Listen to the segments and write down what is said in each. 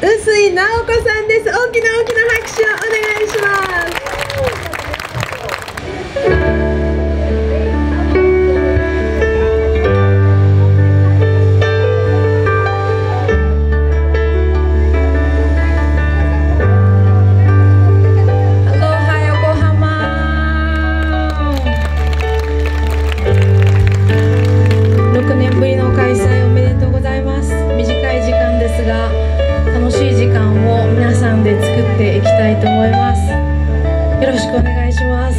笛吹ナヲ子さんです。大きな大きな拍手をお願いします。よろしくお願いします。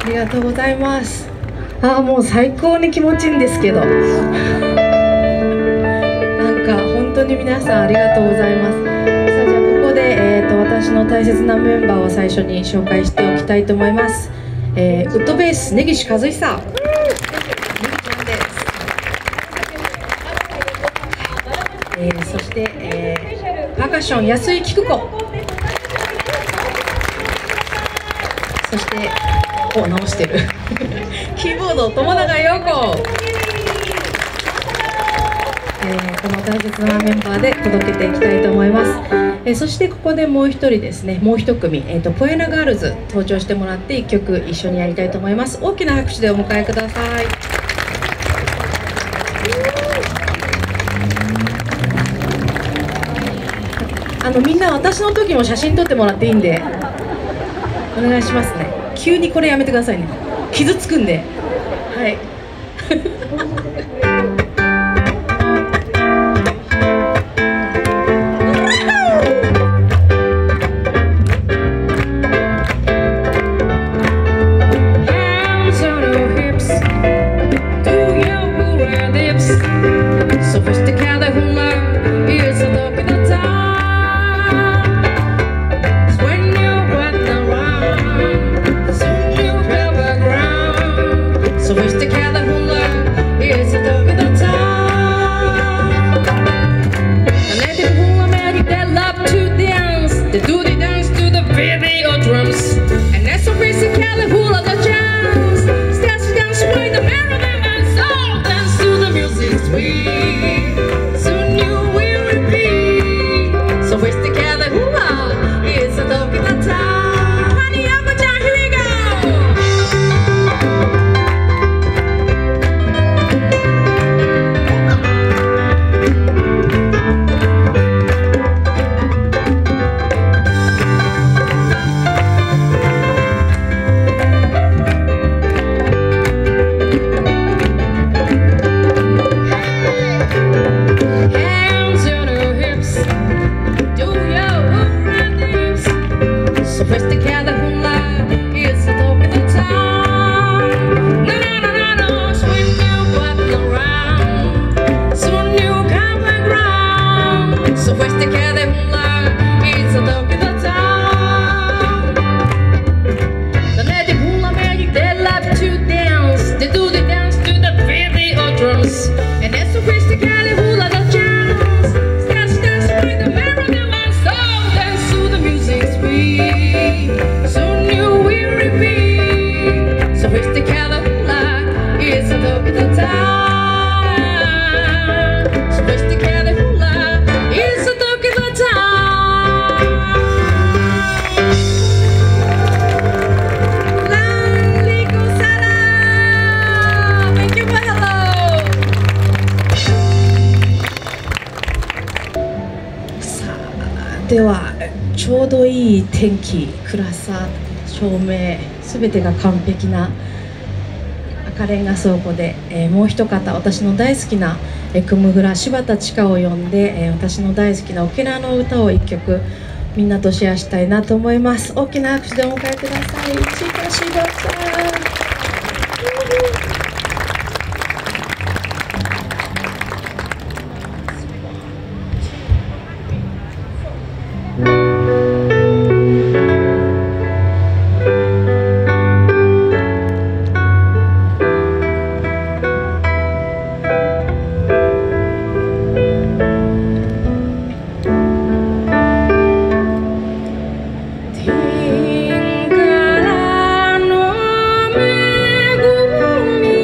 ありがとうございます。もう最高に気持ちいいんですけど、なんか本当に皆さんありがとうございます。さあ、じゃあここで、私の大切なメンバーを最初に紹介しておきたいと思います。ウッドベース根岸和久、そして、パーカッション安井菊子、そして直してるキーボード友永陽子、この大切なメンバーで届けていきたいと思います。そしてここでもう一人ですね、もう一組、ポエナガールズ登場してもらって1曲一緒にやりたいと思います。大きな拍手でお迎えください。みんな私の時も写真撮ってもらっていいんでお願いしますね。急にこれやめてくださいね、傷つくんで。はいでは、ちょうどいい天気、暗さ、照明、すべてが完璧な赤レンガ倉庫で、もう一方、私の大好きなクムグラ柴田千佳を呼んで、私の大好きな沖縄の歌を一曲みんなとシェアしたいなと思います。大きな拍手でお迎えください。千佳柴田さん。Tinggalan no megumi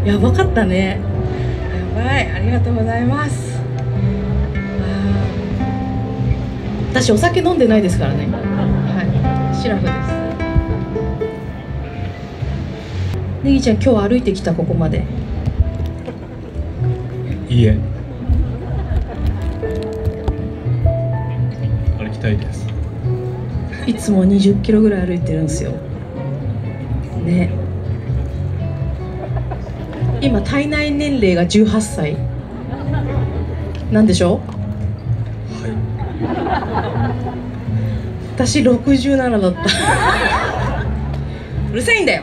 やばかったね。やばい、ありがとうございます。私お酒飲んでないですからね。はい、シラフです。ネギちゃん、今日は歩いてきた、ここまで。いいえ、歩きたいです。いつも20キロぐらい歩いてるんですよね。今体内年齢が18歳なんでしょう。はい、私67だったうるさいんだよ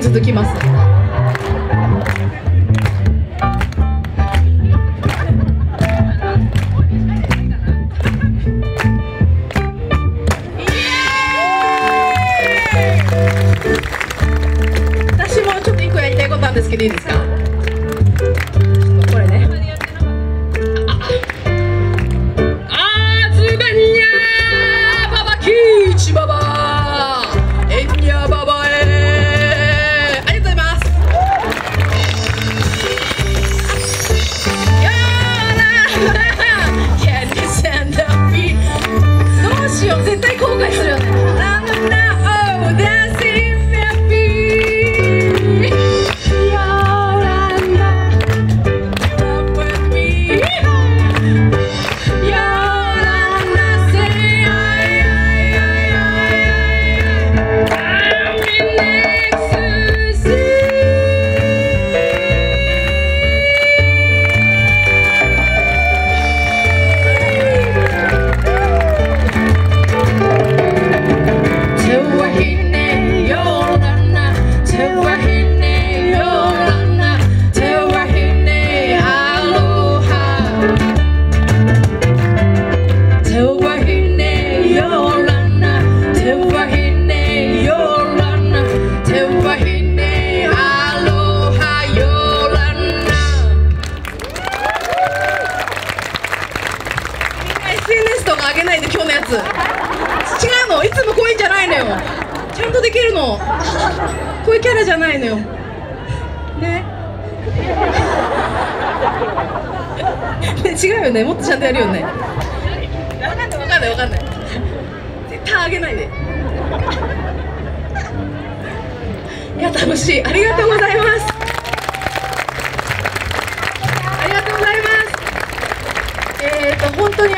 続きます。私もちょっと1個やりたいことなんですけどいいですか？これね。キャラじゃないのよね。ね、違うよね、もっとちゃんとやるよね。分かんない分かんない絶対あげないで。いや楽しい、ありがとうございます。ありがとうございます。本当に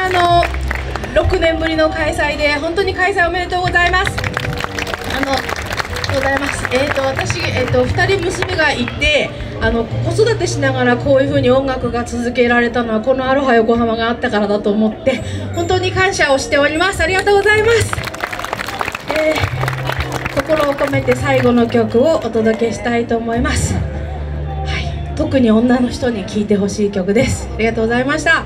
6年ぶりの開催で本当に開催おめでとうございます。ございます。私2人娘がいて子育てしながらこういう風に音楽が続けられたのはこのアロハ横浜があったからだと思って本当に感謝をしております。ありがとうございます。心を込めて最後の曲をお届けしたいと思います。はい、特に女の人に聴いてほしい曲です。ありがとうございました。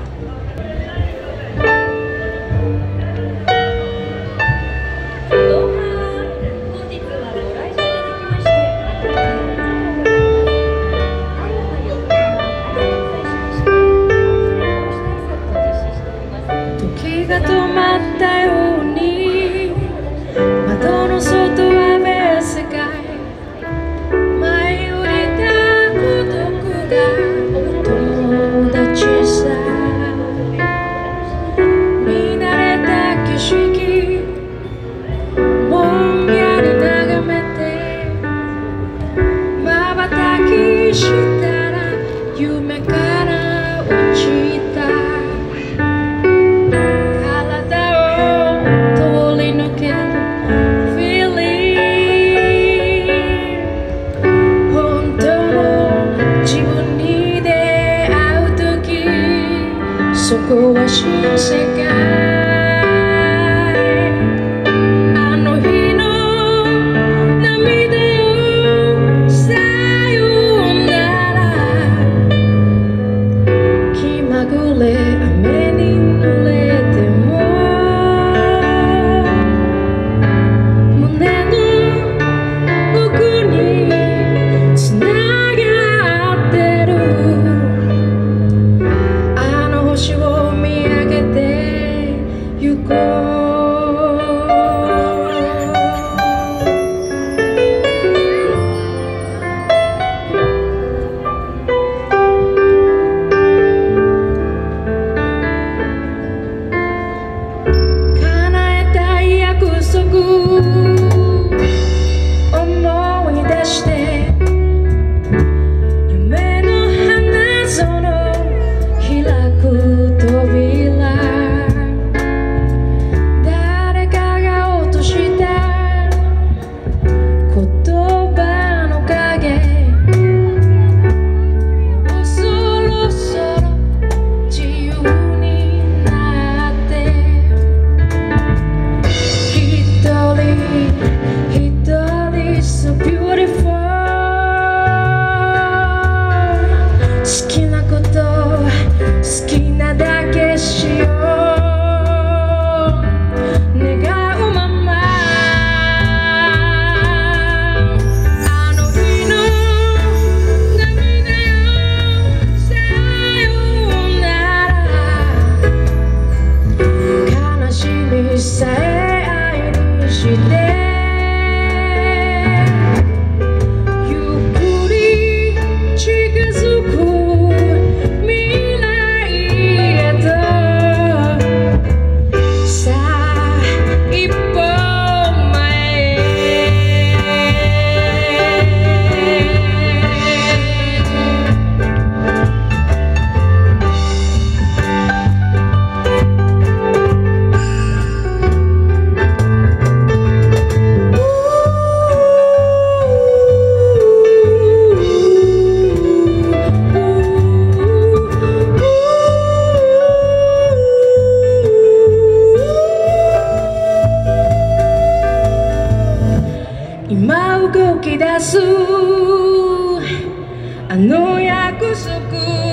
今動き出すあの約束